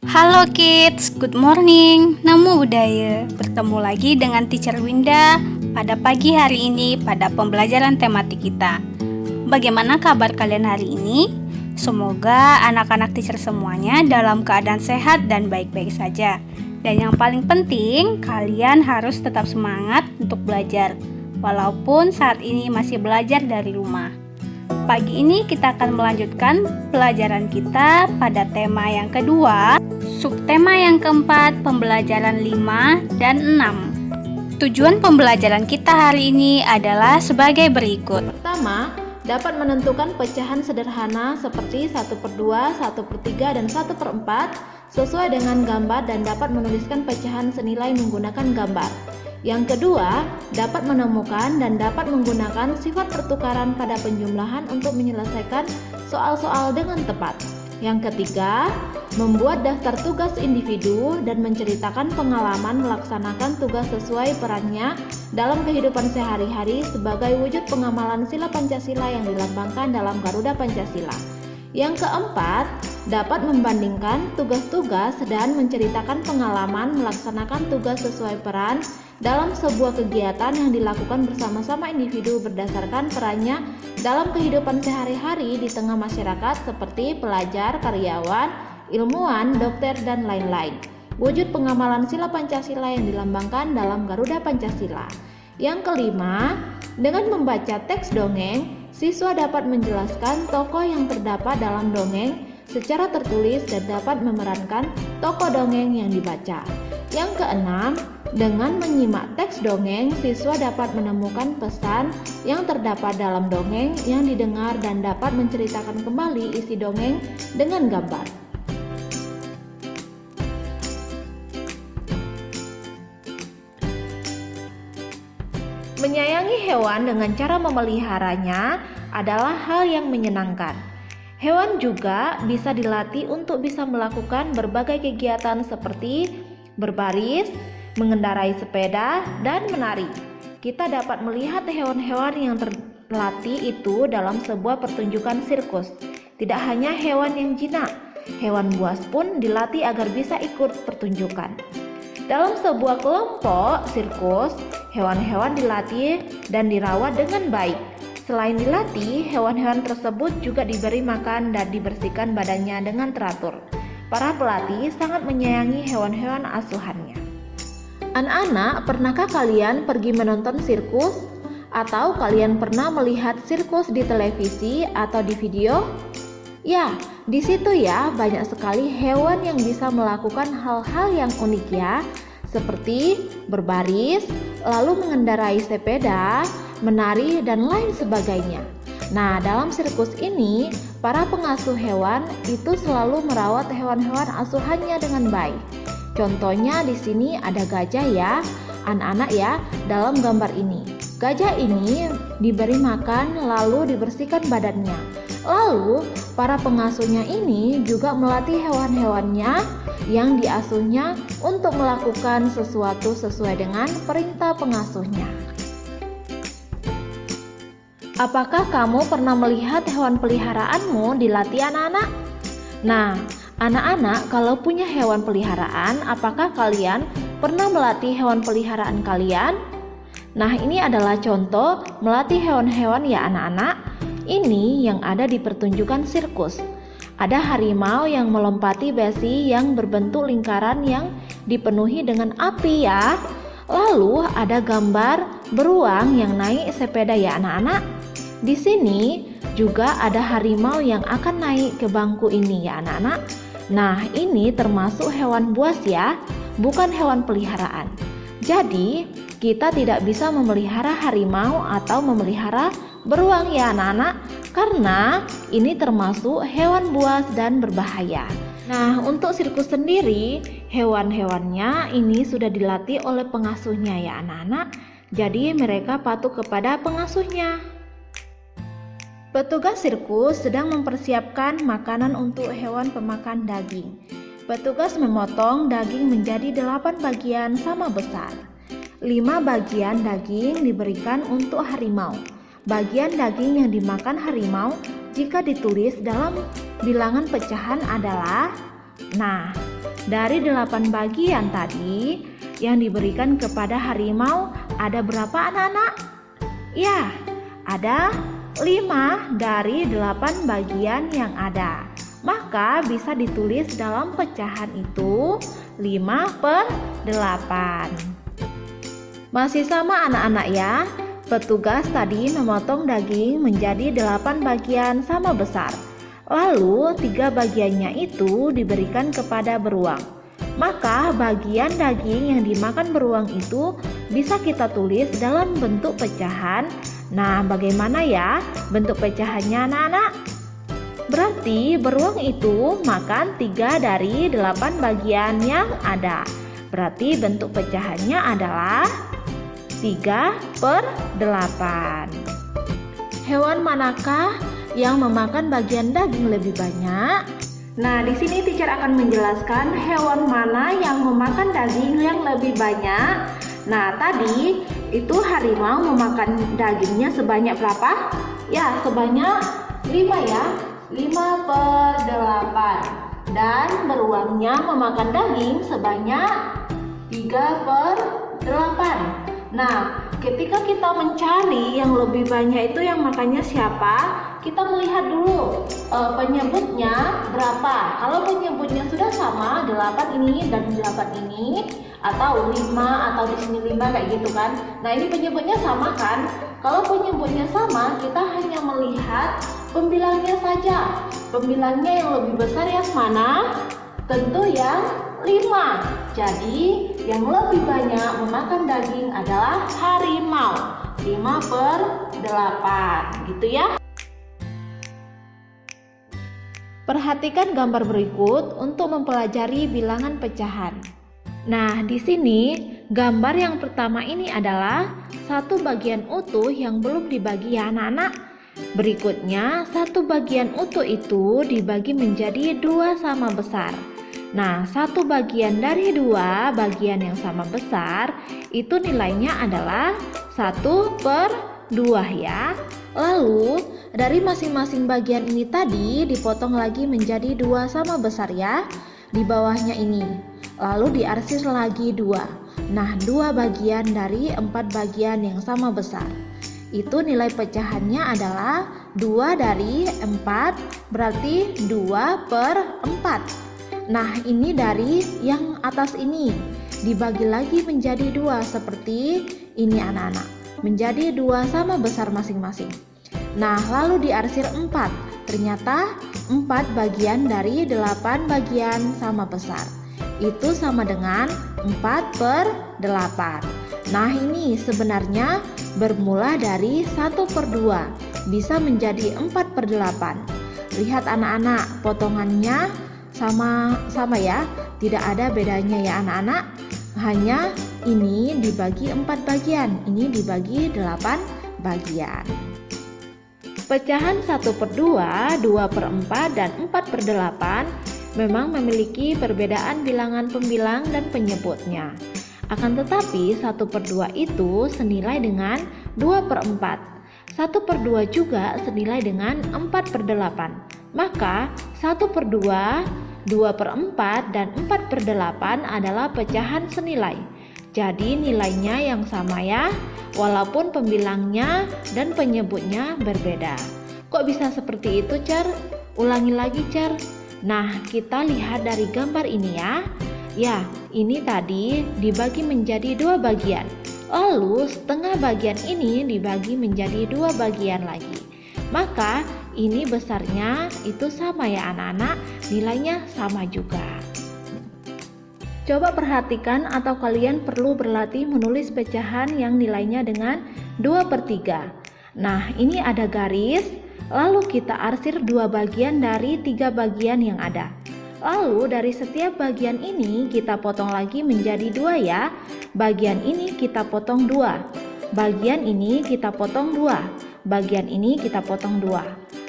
Halo kids, good morning. Namo Buddhaya. Bertemu lagi dengan Teacher Winda pada pagi hari ini pada pembelajaran tematik kita. Bagaimana kabar kalian hari ini? Semoga anak-anak teacher semuanya dalam keadaan sehat dan baik-baik saja. Dan yang paling penting, kalian harus tetap semangat untuk belajar, walaupun saat ini masih belajar dari rumah. Pagi ini kita akan melanjutkan pelajaran kita pada tema yang kedua, subtema yang keempat, pembelajaran 5 dan 6. Tujuan pembelajaran kita hari ini adalah sebagai berikut. Pertama, dapat menentukan pecahan sederhana seperti 1/2, 1/3, dan 1/4 sesuai dengan gambar dan dapat menuliskan pecahan senilai menggunakan gambar. Yang kedua, dapat menemukan dan dapat menggunakan sifat pertukaran pada penjumlahan untuk menyelesaikan soal-soal dengan tepat. Yang ketiga, membuat daftar tugas individu dan menceritakan pengalaman melaksanakan tugas sesuai perannya dalam kehidupan sehari-hari sebagai wujud pengamalan sila Pancasila yang dilambangkan dalam Garuda Pancasila. Yang keempat, dapat membandingkan tugas-tugas dan menceritakan pengalaman melaksanakan tugas sesuai peran dalam sebuah kegiatan yang dilakukan bersama-sama individu berdasarkan perannya dalam kehidupan sehari-hari di tengah masyarakat seperti pelajar, karyawan, ilmuwan, dokter, dan lain-lain. Wujud pengamalan sila Pancasila yang dilambangkan dalam Garuda Pancasila. Yang kelima, dengan membaca teks dongeng, siswa dapat menjelaskan tokoh yang terdapat dalam dongeng secara tertulis dan dapat memerankan tokoh dongeng yang dibaca. Yang keenam, dengan menyimak teks dongeng, siswa dapat menemukan pesan yang terdapat dalam dongeng yang didengar dan dapat menceritakan kembali isi dongeng dengan gambar. Menyayangi hewan dengan cara memeliharanya adalah hal yang menyenangkan. Hewan juga bisa dilatih untuk bisa melakukan berbagai kegiatan seperti berbaris, mengendarai sepeda, dan menari. Kita dapat melihat hewan-hewan yang terlatih itu dalam sebuah pertunjukan sirkus. Tidak hanya hewan yang jinak, hewan buas pun dilatih agar bisa ikut pertunjukan. Dalam sebuah kelompok sirkus, hewan-hewan dilatih dan dirawat dengan baik. Selain dilatih, hewan-hewan tersebut juga diberi makan dan dibersihkan badannya dengan teratur. Para pelatih sangat menyayangi hewan-hewan asuhannya. Anak-anak, pernahkah kalian pergi menonton sirkus? Atau kalian pernah melihat sirkus di televisi atau di video? Ya, di situ ya banyak sekali hewan yang bisa melakukan hal-hal yang unik ya, seperti berbaris, lalu mengendarai sepeda, menari, dan lain sebagainya. Nah, dalam sirkus ini, para pengasuh hewan itu selalu merawat hewan-hewan asuhannya dengan baik. Contohnya di sini ada gajah ya, anak-anak ya, dalam gambar ini. Gajah ini diberi makan lalu dibersihkan badannya. Lalu, para pengasuhnya ini juga melatih hewan-hewannya yang diasuhnya untuk melakukan sesuatu sesuai dengan perintah pengasuhnya. Apakah kamu pernah melihat hewan peliharaanmu dilatih anak-anak? Nah, anak-anak kalau punya hewan peliharaan, apakah kalian pernah melatih hewan peliharaan kalian? Nah, ini adalah contoh melatih hewan-hewan ya anak-anak. Ini yang ada di pertunjukan sirkus. Ada harimau yang melompati besi yang berbentuk lingkaran yang dipenuhi dengan api ya. Lalu ada gambar beruang yang naik sepeda ya anak-anak. Di sini juga ada harimau yang akan naik ke bangku ini ya anak-anak. Nah, ini termasuk hewan buas ya, bukan hewan peliharaan. Jadi, kita tidak bisa memelihara harimau atau memelihara beruang ya anak-anak, karena ini termasuk hewan buas dan berbahaya. Nah, untuk sirkus sendiri, hewan-hewannya ini sudah dilatih oleh pengasuhnya ya anak-anak. Jadi mereka patuh kepada pengasuhnya. Petugas sirkus sedang mempersiapkan makanan untuk hewan pemakan daging. Petugas memotong daging menjadi 8 bagian sama besar. 5 bagian daging diberikan untuk harimau. Bagian daging yang dimakan harimau jika ditulis dalam bilangan pecahan adalah, nah, dari 8 bagian tadi yang diberikan kepada harimau ada berapa anak-anak? Ya, ada 5 dari 8 bagian yang ada. Maka bisa ditulis dalam pecahan itu 5/8. Masih sama anak-anak ya. Petugas tadi memotong daging menjadi 8 bagian sama besar. Lalu 3 bagiannya itu diberikan kepada beruang. Maka bagian daging yang dimakan beruang itu bisa kita tulis dalam bentuk pecahan. Nah, bagaimana ya bentuk pecahannya anak-anak? Berarti beruang itu makan 3 dari 8 bagian yang ada. Berarti bentuk pecahannya adalah 3/8. Hewan manakah yang memakan bagian daging lebih banyak? Nah, di sini teacher akan menjelaskan hewan mana yang memakan daging yang lebih banyak. Nah, tadi itu harimau memakan dagingnya sebanyak berapa? Ya, sebanyak 5 ya. 5/8. Dan beruangnya memakan daging sebanyak 3/8. Nah, ketika kita mencari yang lebih banyak itu yang makannya siapa, kita melihat dulu penyebutnya berapa. Kalau penyebutnya sudah sama, 8 ini dan 8 ini, atau 5 atau di sini 5 kayak gitu kan. Nah, ini penyebutnya sama kan? Kalau penyebutnya sama, kita hanya melihat pembilangnya saja. Pembilangnya yang lebih besar yang mana? Tentu yang 5. Jadi yang lebih banyak memakan daging adalah harimau, 5/8 gitu ya. Perhatikan gambar berikut untuk mempelajari bilangan pecahan. Nah, di sini gambar yang pertama ini adalah satu bagian utuh yang belum dibagi ya anak-anak. Berikutnya, satu bagian utuh itu dibagi menjadi 2 sama besar. Nah, satu bagian dari 2 bagian yang sama besar itu nilainya adalah 1/2 ya. Lalu, dari masing-masing bagian ini tadi dipotong lagi menjadi 2 sama besar ya. Di bawahnya ini. Lalu diarsir lagi 2. Nah, 2 bagian dari 4 bagian yang sama besar. Itu nilai pecahannya adalah 2 dari 4, berarti 2/4. Nah, ini dari yang atas ini dibagi lagi menjadi 2 seperti ini anak-anak, menjadi 2 sama besar masing-masing. Nah, lalu diarsir 4. Ternyata 4 bagian dari 8 bagian sama besar. Itu sama dengan 4/8. Nah, ini sebenarnya bermula dari 1/2 bisa menjadi 4/8. Lihat anak-anak, potongannya sama ya, tidak ada bedanya ya anak-anak. Hanya ini dibagi 4 bagian, ini dibagi 8 bagian. Pecahan 1/2, 2/4 dan 4/8 memang memiliki perbedaan bilangan pembilang dan penyebutnya. Akan tetapi 1/2 itu senilai dengan 2/4. 1/2 juga senilai dengan 4/8. Maka 1/2, 2/4 dan 4/8 adalah pecahan senilai. Jadi nilainya yang sama ya, walaupun pembilangnya dan penyebutnya berbeda. Kok bisa seperti itu, Cer? Ulangi lagi, Cer. Nah, kita lihat dari gambar ini ya. Ya, ini tadi dibagi menjadi 2 bagian. Lalu setengah bagian ini dibagi menjadi 2 bagian lagi. Maka ini besarnya itu sama ya anak-anak, nilainya sama juga. Coba perhatikan atau kalian perlu berlatih menulis pecahan yang nilainya dengan 2/3. Nah, ini ada garis, lalu kita arsir 2 bagian dari 3 bagian yang ada. Lalu dari setiap bagian ini kita potong lagi menjadi 2 ya. Bagian ini kita potong 2. Bagian ini kita potong 2. Bagian ini kita potong 2.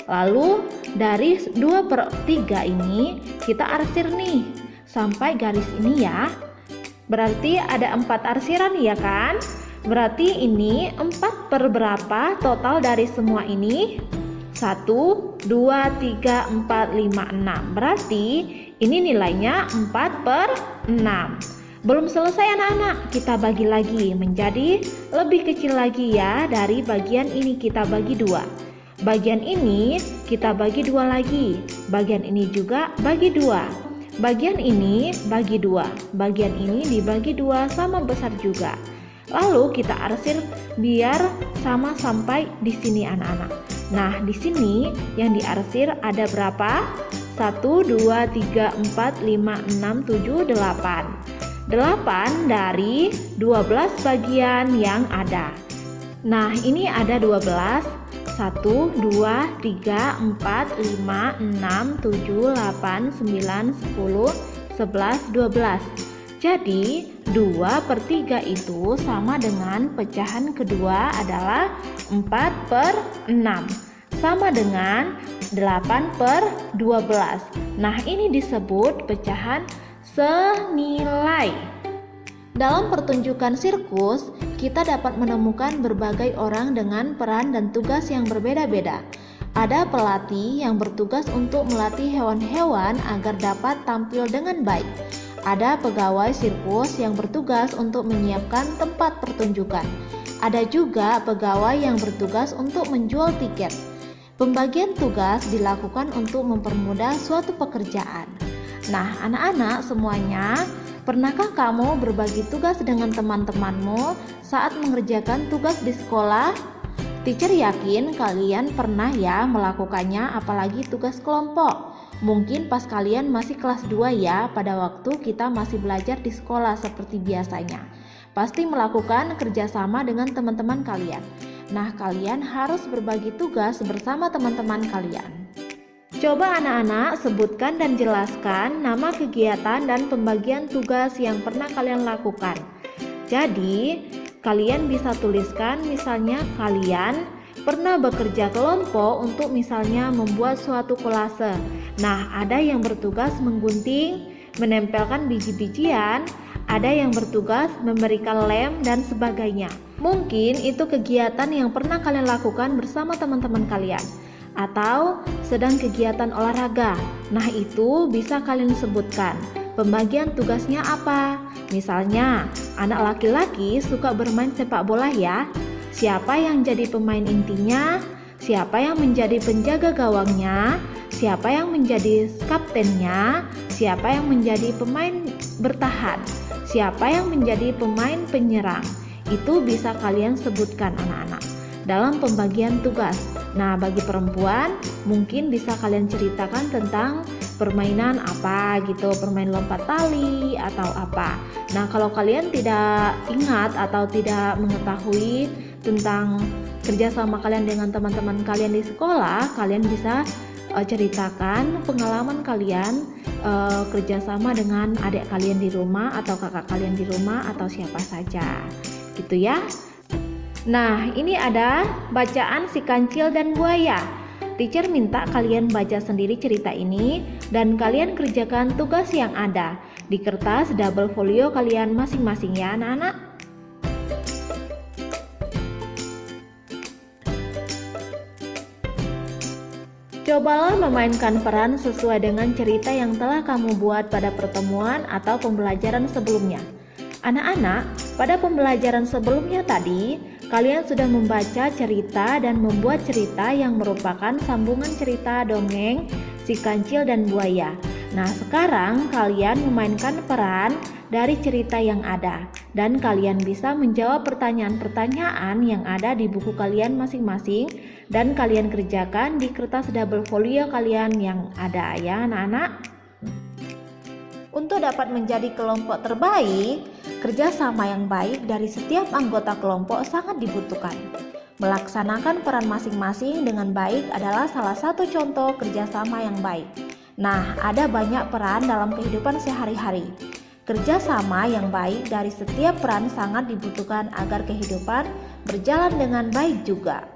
Lalu dari 2/3 ini kita arsir nih sampai garis ini ya. Berarti ada 4 arsiran ya kan? Berarti ini 4 per berapa total dari semua ini? 1, 2, 3, 4, 5, 6. Berarti ini nilainya 4/6. Belum selesai anak-anak, kita bagi lagi menjadi lebih kecil lagi ya. Dari bagian ini kita bagi 2. Bagian ini kita bagi 2 lagi. Bagian ini juga bagi 2. Bagian ini bagi 2. Bagian ini dibagi 2 sama besar juga. Lalu kita arsir biar sama sampai di sini anak-anak. Nah, di sini yang diarsir ada berapa? 1, 2, 3, 4, 5, 6, 7, 8. 8 dari 12 bagian yang ada. Nah, ini ada 12. 1, 2, 3, 4, 5, 6, 7, 8, 9, 10, 11, 12. Jadi 2/3 itu sama dengan pecahan kedua adalah 4/6, sama dengan 8/12. Nah, ini disebut pecahan senilai. Dalam pertunjukan sirkus, kita dapat menemukan berbagai orang dengan peran dan tugas yang berbeda-beda. Ada pelatih yang bertugas untuk melatih hewan-hewan agar dapat tampil dengan baik. Ada pegawai sirkus yang bertugas untuk menyiapkan tempat pertunjukan. Ada juga pegawai yang bertugas untuk menjual tiket. Pembagian tugas dilakukan untuk mempermudah suatu pekerjaan. Nah, anak-anak semuanya, pernahkah kamu berbagi tugas dengan teman-temanmu saat mengerjakan tugas di sekolah? Teacher yakin kalian pernah ya melakukannya, apalagi tugas kelompok. Mungkin pas kalian masih kelas 2 ya, pada waktu kita masih belajar di sekolah seperti biasanya. Pasti melakukan kerjasama dengan teman-teman kalian. Nah, kalian harus berbagi tugas bersama teman-teman kalian. Coba anak-anak sebutkan dan jelaskan nama kegiatan dan pembagian tugas yang pernah kalian lakukan. Jadi, kalian bisa tuliskan misalnya kalian pernah bekerja kelompok untuk misalnya membuat suatu kolase. Nah, ada yang bertugas menggunting, menempelkan biji-bijian, ada yang bertugas memberikan lem dan sebagainya. Mungkin itu kegiatan yang pernah kalian lakukan bersama teman-teman kalian. Atau sedang kegiatan olahraga. Nah, itu bisa kalian sebutkan. Pembagian tugasnya apa? Misalnya, anak laki-laki suka bermain sepak bola ya. Siapa yang jadi pemain intinya? Siapa yang menjadi penjaga gawangnya? Siapa yang menjadi kaptennya? Siapa yang menjadi pemain bertahan? Siapa yang menjadi pemain penyerang? Itu bisa kalian sebutkan anak-anak dalam pembagian tugas. Nah, bagi perempuan mungkin bisa kalian ceritakan tentang permainan apa gitu, permain lompat tali atau apa. Nah, kalau kalian tidak ingat atau tidak mengetahui tentang kerjasama kalian dengan teman-teman kalian di sekolah, kalian bisa ceritakan pengalaman kalian kerjasama dengan adik kalian di rumah atau kakak kalian di rumah atau siapa saja gitu ya. Nah, ini ada bacaan si kancil dan buaya. Teacher minta kalian baca sendiri cerita ini dan kalian kerjakan tugas yang ada di kertas double folio kalian masing-masing ya anak-anak. Cobalah memainkan peran sesuai dengan cerita yang telah kamu buat pada pertemuan atau pembelajaran sebelumnya. Anak-anak, pada pembelajaran sebelumnya tadi, kalian sudah membaca cerita dan membuat cerita yang merupakan sambungan cerita dongeng si kancil dan buaya. Nah, sekarang kalian memainkan peran dari cerita yang ada dan kalian bisa menjawab pertanyaan-pertanyaan yang ada di buku kalian masing-masing dan kalian kerjakan di kertas double folio kalian yang ada ya anak-anak. Untuk dapat menjadi kelompok terbaik, kerjasama yang baik dari setiap anggota kelompok sangat dibutuhkan. Melaksanakan peran masing-masing dengan baik adalah salah satu contoh kerjasama yang baik. Nah, ada banyak peran dalam kehidupan sehari-hari. Kerjasama yang baik dari setiap peran sangat dibutuhkan agar kehidupan berjalan dengan baik juga.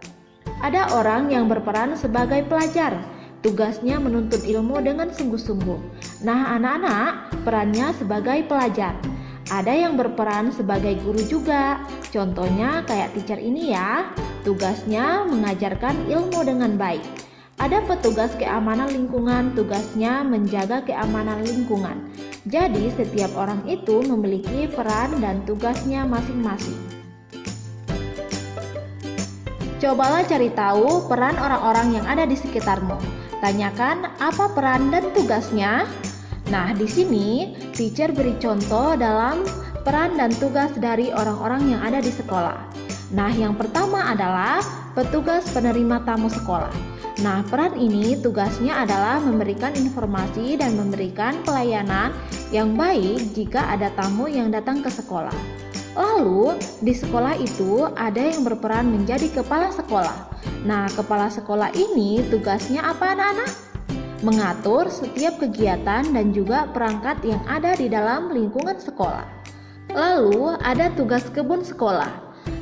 Ada orang yang berperan sebagai pelajar. Tugasnya menuntut ilmu dengan sungguh-sungguh. Nah, anak-anak perannya sebagai pelajar. Ada yang berperan sebagai guru juga. Contohnya kayak teacher ini ya. Tugasnya mengajarkan ilmu dengan baik. Ada petugas keamanan lingkungan, tugasnya menjaga keamanan lingkungan. Jadi, setiap orang itu memiliki peran dan tugasnya masing-masing. Cobalah cari tahu peran orang-orang yang ada di sekitarmu. Tanyakan apa peran dan tugasnya. Nah, di sini teacher beri contoh dalam peran dan tugas dari orang-orang yang ada di sekolah. Nah, yang pertama adalah petugas penerima tamu sekolah. Nah, peran ini tugasnya adalah memberikan informasi dan memberikan pelayanan yang baik jika ada tamu yang datang ke sekolah. Lalu, di sekolah itu ada yang berperan menjadi kepala sekolah. Nah, kepala sekolah ini tugasnya apa anak-anak? Mengatur setiap kegiatan dan juga perangkat yang ada di dalam lingkungan sekolah. Lalu, ada tugas kebun sekolah.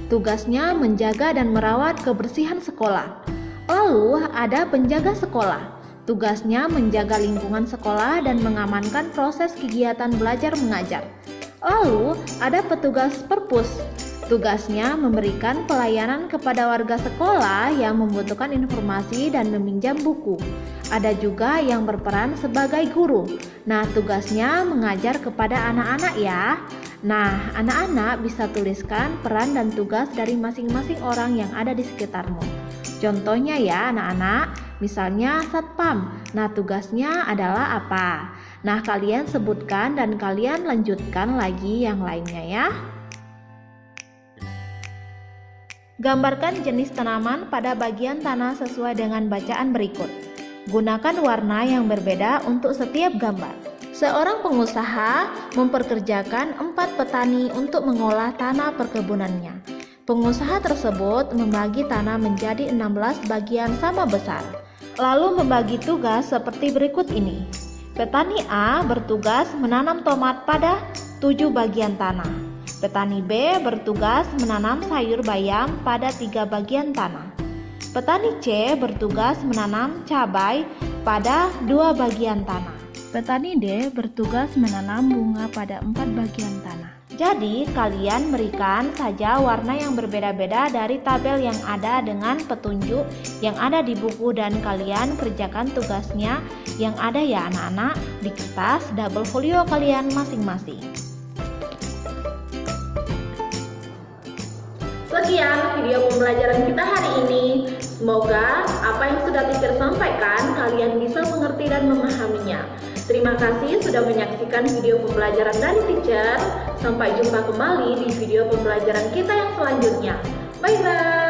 Tugasnya menjaga dan merawat kebersihan sekolah. Lalu ada penjaga sekolah. Tugasnya menjaga lingkungan sekolah dan mengamankan proses kegiatan belajar mengajar. Lalu ada petugas perpus. Tugasnya memberikan pelayanan kepada warga sekolah yang membutuhkan informasi dan meminjam buku. Ada juga yang berperan sebagai guru. Nah, tugasnya mengajar kepada anak-anak ya. Nah, anak-anak bisa tuliskan peran dan tugas dari masing-masing orang yang ada di sekitarmu. Contohnya ya anak-anak, misalnya satpam. Nah, tugasnya adalah apa? Nah, kalian sebutkan dan kalian lanjutkan lagi yang lainnya ya. Gambarkan jenis tanaman pada bagian tanah sesuai dengan bacaan berikut. Gunakan warna yang berbeda untuk setiap gambar. Seorang pengusaha mempekerjakan 4 petani untuk mengolah tanah perkebunannya. Pengusaha tersebut membagi tanah menjadi 16 bagian sama besar, lalu membagi tugas seperti berikut ini. Petani A bertugas menanam tomat pada 7 bagian tanah. Petani B bertugas menanam sayur bayam pada 3 bagian tanah. Petani C bertugas menanam cabai pada 2 bagian tanah. Petani D bertugas menanam bunga pada 4 bagian tanah. Jadi, kalian berikan saja warna yang berbeda-beda dari tabel yang ada dengan petunjuk yang ada di buku dan kalian kerjakan tugasnya yang ada ya anak-anak di kertas double folio kalian masing-masing. Sekian video pembelajaran kita hari ini. Semoga apa yang sudah teacher sampaikan kalian bisa mengerti dan memahaminya. Terima kasih sudah menyaksikan video pembelajaran dari teacher. Sampai jumpa kembali di video pembelajaran kita yang selanjutnya. Bye-bye.